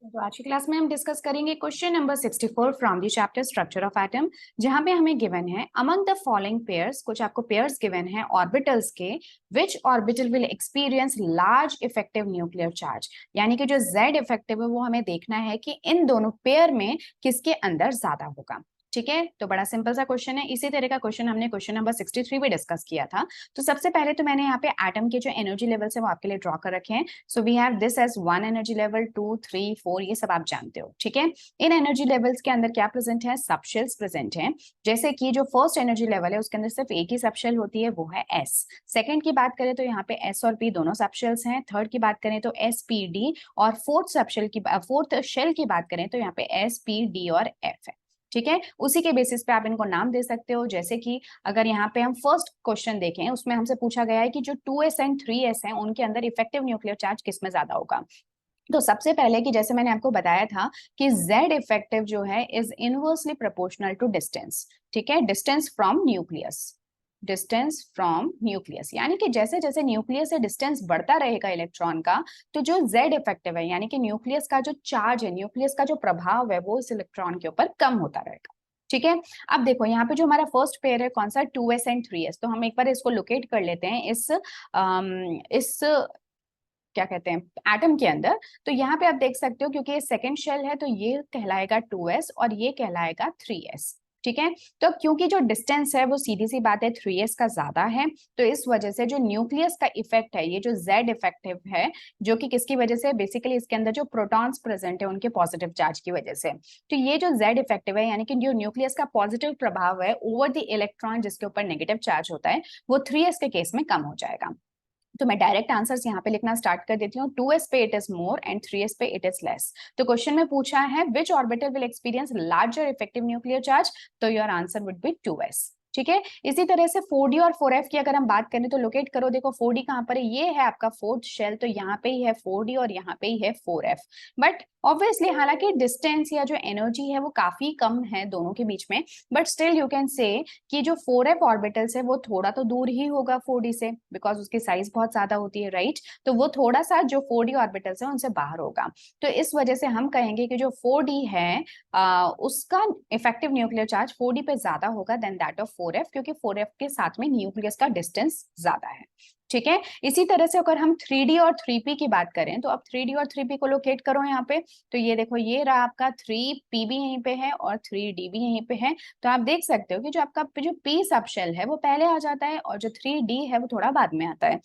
तो आज की क्लास में हम डिस्कस करेंगे question number 64 from the chapter structure of atom, जहां पे हमें गिवन है अमंग द फॉलोइंग पेयर्स, कुछ आपको पेयर्स गिवन है ऑर्बिटल्स के, which orbital will experience large effective nuclear charge. यानी कि जो Z इफेक्टिव है वो हमें देखना है कि इन दोनों पेयर में किसके अंदर ज्यादा होगा। ठीक है, तो बड़ा सिंपल सा क्वेश्चन है। इसी तरह का क्वेश्चन हमने क्वेश्चन नंबर 63 भी डिस्कस किया था। तो सबसे पहले तो मैंने यहाँ पे एटम के जो एनर्जी लेवल्स है वो आपके लिए ड्रॉ कर रखे हैं। So we have this as 1 energy level, 2, 3, 4, ये सब आप जानते हो। ठीक है, इन एनर्जी लेवल्स के अंदर क्या प्रेजेंट है, सबशेल्स प्रेजेंट है। जैसे कि जो फर्स्ट एनर्जी लेवल है उसके अंदर सिर्फ एक ही सबशेल होती है, वो है एस। सेकंड की बात करें तो यहाँ पे एस और पी दोनों सबशेल्स हैं। थर्ड की बात करें तो एस पी डी, और फोर्थ शेल की बात करें तो यहाँ पे एस पी डी और एफ है। ठीक है, उसी के बेसिस पे आप इनको नाम दे सकते हो। जैसे कि अगर यहाँ पे हम फर्स्ट क्वेश्चन देखें, उसमें हमसे पूछा गया है कि जो 2s एंड 3s हैं उनके अंदर इफेक्टिव न्यूक्लियर चार्ज किस में ज्यादा होगा। तो सबसे पहले कि जैसे मैंने आपको बताया था कि Z इफेक्टिव जो है is inversely proportional to distance. ठीक है, distance from nucleus, distance from nucleus, यानी कि जैसे जैसे न्यूक्लियस से डिस्टेंस बढ़ता रहेगा इलेक्ट्रॉन का, तो जो Z इफेक्टिव है यानी कि न्यूक्लियस का जो चार्ज है, न्यूक्लियस का जो प्रभाव है वो इस इलेक्ट्रॉन के ऊपर कम होता रहेगा। ठीक है, अब देखो यहाँ पे जो हमारा फर्स्ट पेयर है कौन सा, 2s एंड 3s। तो हम एक बार इसको लोकेट कर लेते हैं इस क्या कहते हैं एटम के अंदर। तो यहाँ पे आप देख सकते हो क्योंकि ये सेकेंड शेल है तो ये कहलाएगा 2s और ये कहलाएगा 3s। ठीक है, तो क्योंकि जो डिस्टेंस है वो सीधी सी बात है 3s का ज्यादा है, तो इस वजह से जो न्यूक्लियस का इफेक्ट है, ये जो Z इफेक्टिव है, जो कि किसकी वजह से, बेसिकली इसके अंदर जो प्रोटॉन्स प्रेजेंट है उनके पॉजिटिव चार्ज की वजह से। तो ये जो Z इफेक्टिव है यानी कि जो न्यूक्लियस का पॉजिटिव प्रभाव है ओवर द इलेक्ट्रॉन जिसके ऊपर नेगेटिव चार्ज होता है, वो 3s के केस में कम हो जाएगा। तो मैं डायरेक्ट आंसर्स यहाँ पे लिखना स्टार्ट कर देती हूँ। 2s पे it is more and 3s पे इट इज लेस। तो क्वेश्चन में पूछा है which orbital will experience larger effective nuclear charge, तो your answer would be 2s। ठीक है, इसी तरह से 4d और 4f की अगर हम बात करें तो लोकेट करो। देखो 4d कहाँ पर है, ये है आपका फोर्थ शेल, तो यहाँ पे ही है 4d और यहाँ पे ही है 4f। बट ऑब्वियसली हालांकि डिस्टेंस या जो एनर्जी है वो काफी कम है दोनों के बीच में, but still you can say कि जो 4f ऑर्बिटल्स है वो थोड़ा तो दूर ही होगा 4d से, बिकॉज उसकी साइज बहुत ज्यादा होती है, राइट। तो वो थोड़ा सा जो 4d ऑर्बिटल्स है उनसे बाहर होगा। तो इस वजह से हम कहेंगे कि जो 4d है उसका इफेक्टिव न्यूक्लियर चार्ज 4d पे ज्यादा होगा देन दैट ऑफ 4f, क्योंकि 4f के साथ में न्यूक्लियस का डिस्टेंस ज्यादा है। ठीक है, इसी तरह से अगर हम 3d और 3p की बात करें तो अब 3d और 3p को लोकेट करो यहाँ पे। तो ये देखो ये रहा आपका 3p भी यहीं पे है और 3d भी यहीं पे है। तो आप देख सकते हो कि जो आपका जो p सब शेल है वो पहले आ जाता है और जो 3d है वो थोड़ा बाद में आता है।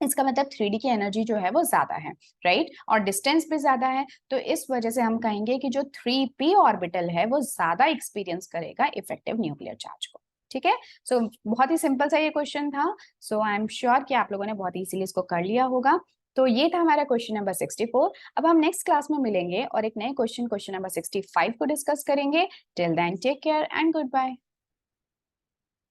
इसका मतलब 3d की एनर्जी जो है वो ज्यादा है, राइट, और डिस्टेंस भी ज्यादा है। तो इस वजह से हम कहेंगे कि जो 3p ऑर्बिटल है वो ज्यादा एक्सपीरियंस करेगा इफेक्टिव न्यूक्लियर चार्ज को। ठीक है, सो बहुत ही सिंपल सा ये क्वेश्चन था। सो आई एम श्योर कि आप लोगों ने बहुत इजीली इसको कर लिया होगा। तो ये था हमारा क्वेश्चन नंबर 64। अब हम नेक्स्ट क्लास में मिलेंगे और एक नए क्वेश्चन नंबर 65 को डिस्कस करेंगे। Till then take care and good bye.